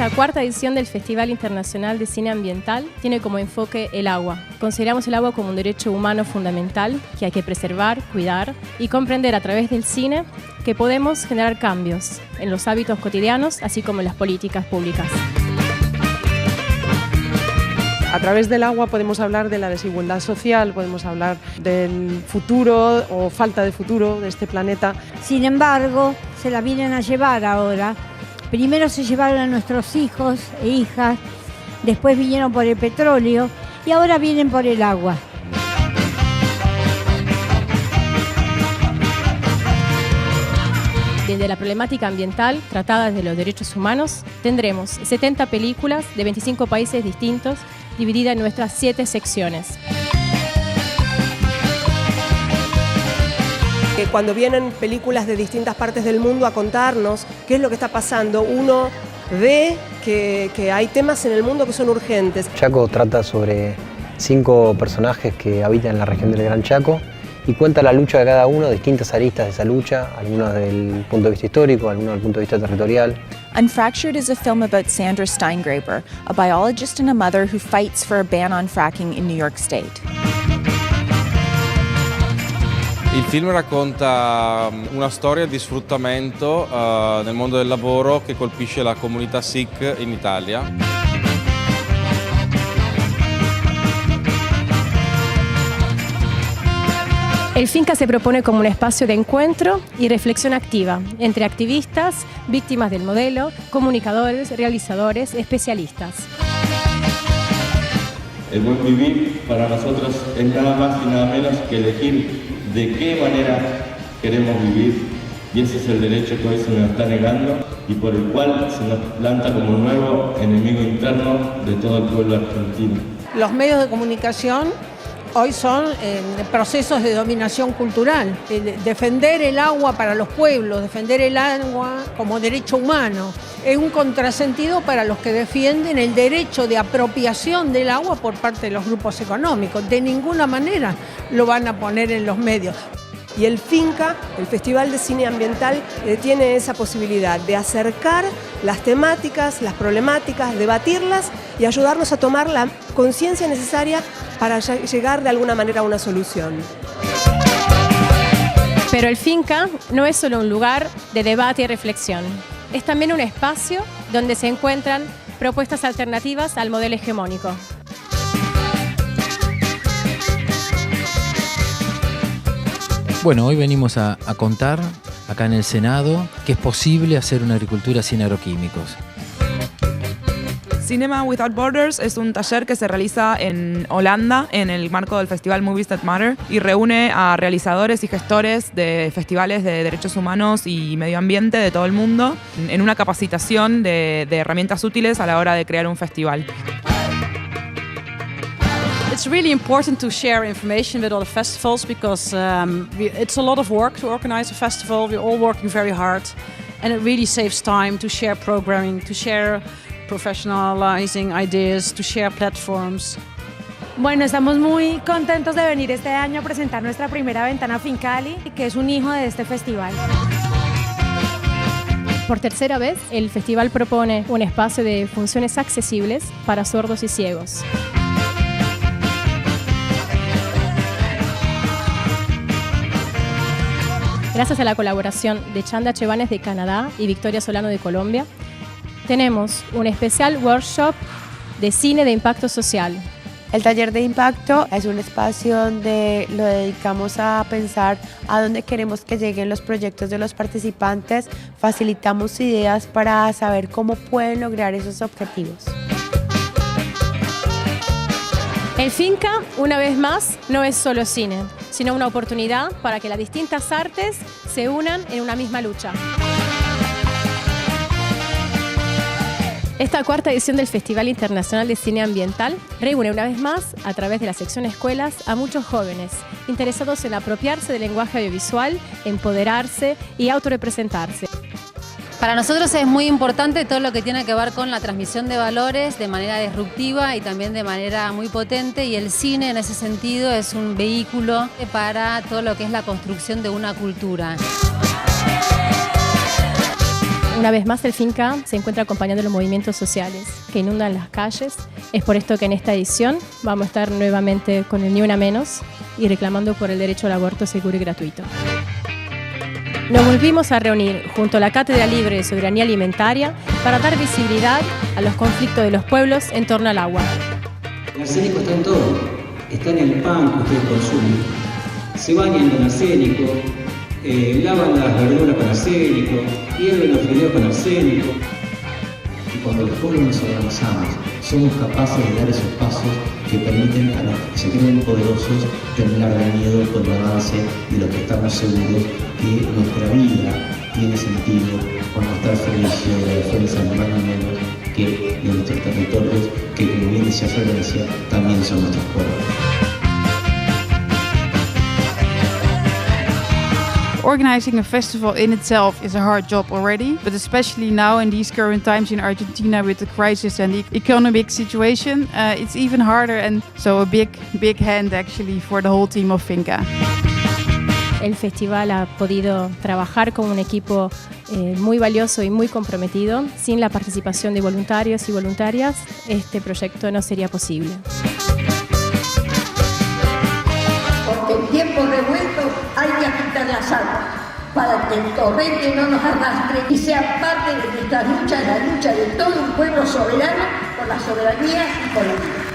Esta cuarta edición del Festival Internacional de Cine Ambiental tiene como enfoque el agua. Consideramos el agua como un derecho humano fundamental que hay que preservar, cuidar y comprender a través del cine que podemos generar cambios en los hábitos cotidianos, así como en las políticas públicas. A través del agua podemos hablar de la desigualdad social, podemos hablar del futuro o falta de futuro de este planeta. Sin embargo, se la vienen a llevar ahora. Primero se llevaron a nuestros hijos e hijas, después vinieron por el petróleo y ahora vienen por el agua. Desde la problemática ambiental tratada desde los derechos humanos, tendremos 70 películas de 25 países distintos, divididas en nuestras 7 secciones. Cuando vienen películas de distintas partes del mundo a contarnos qué es lo que está pasando, uno ve que hay temas en el mundo que son urgentes. Chaco trata sobre 5 personajes que habitan en la región del Gran Chaco y cuenta la lucha de cada uno, distintas aristas de esa lucha, algunas del punto de vista histórico, algunas del punto de vista territorial. Unfractured is a film about Sandra Steingraber, a biologist and a mother who fights for a ban on fracking in New York State. Il film racconta una storia di sfruttamento nel mondo del lavoro che colpisce la comunità Sikh in Italia. El Finca se propone como un espacio de encuentro y reflexión activa entre activistas, víctimas del modelo, comunicadores, realizadores, especialistas. El buen vivir para nosotros es nada más y nada menos que elegir de qué manera queremos vivir, y ese es el derecho que hoy se nos está negando y por el cual se nos planta como nuevo enemigo interno de todo el pueblo argentino. Los medios de comunicación hoy son procesos de dominación cultural. Defender el agua para los pueblos, defender el agua como derecho humano, es un contrasentido para los que defienden el derecho de apropiación del agua por parte de los grupos económicos. De ninguna manera lo van a poner en los medios. Y el Finca, el Festival de Cine Ambiental, tiene esa posibilidad de acercar las temáticas, las problemáticas, debatirlas y ayudarnos a tomar la conciencia necesaria para llegar de alguna manera a una solución. Pero el Finca no es solo un lugar de debate y reflexión. Es también un espacio donde se encuentran propuestas alternativas al modelo hegemónico. Bueno, hoy venimos a contar acá en el Senado que es posible hacer una agricultura sin agroquímicos. Cinema Without Borders es un taller que se realiza en Holanda en el marco del festival Movies That Matter y reúne a realizadores y gestores de festivales de derechos humanos y medio ambiente de todo el mundo en una capacitación de herramientas útiles a la hora de crear un festival. It's really important to share information with all the festivals because it's a lot of work to organize a festival. We're all working very hard and it really saves time to share programming, to share professionalizing ideas, to share platforms. Bueno, estamos muy contentos de venir este año a presentar nuestra primera ventana Fincali, que es un hijo de este festival. Por tercera vez, el festival propone un espacio de funciones accesibles para sordos y ciegos. Gracias a la colaboración de Chanda Chevanes de Canadá y Victoria Solano de Colombia, tenemos un especial workshop de cine de impacto social. El taller de impacto es un espacio donde lo dedicamos a pensar a dónde queremos que lleguen los proyectos de los participantes, facilitamos ideas para saber cómo pueden lograr esos objetivos. El Finca, una vez más, no es solo cine, sino una oportunidad para que las distintas artes se unan en una misma lucha. Esta cuarta edición del Festival Internacional de Cine Ambiental reúne una vez más, a través de la sección Escuelas, a muchos jóvenes interesados en apropiarse del lenguaje audiovisual, empoderarse y autorrepresentarse. Para nosotros es muy importante todo lo que tiene que ver con la transmisión de valores de manera disruptiva y también de manera muy potente, y el cine en ese sentido es un vehículo para todo lo que es la construcción de una cultura. Una vez más, el Finca se encuentra acompañando los movimientos sociales que inundan las calles. Es por esto que en esta edición vamos a estar nuevamente con el Ni Una Menos y reclamando por el derecho al aborto seguro y gratuito. Nos volvimos a reunir junto a la Cátedra Libre de Soberanía Alimentaria para dar visibilidad a los conflictos de los pueblos en torno al agua. El arsénico está en todo, está en el pan que ustedes consumen, se bañan con arsénico, lavan las verduras con arsénico, hierven los fideos con arsénico. Y cuando los pueblos nos organizamos, somos capaces de dar esos pasos que permiten a los que se creen poderosos temblar de miedo con el avance de los que estamos seguros que nuestra vida tiene sentido cuando está al servicio de la defensa ni más ni menos que de nuestros territorios, que como bien decía Florencia, también son nuestros pueblos. Organizing a festival in itself is a hard job already, but especially now in these current times in Argentina with the crisis and the economic situation, it's even harder, and so a big hand actually for the whole team of Finca. El festival ha podido trabajar con un equipo muy valioso y muy comprometido. Sin la participación de voluntarios y voluntarias, este proyecto no sería posible. Porque en tiempos revueltos hay que agitar las aguas para que el torrente no nos arrastre y sea parte de nuestra lucha, la lucha de todo un pueblo soberano por la soberanía y por la vida.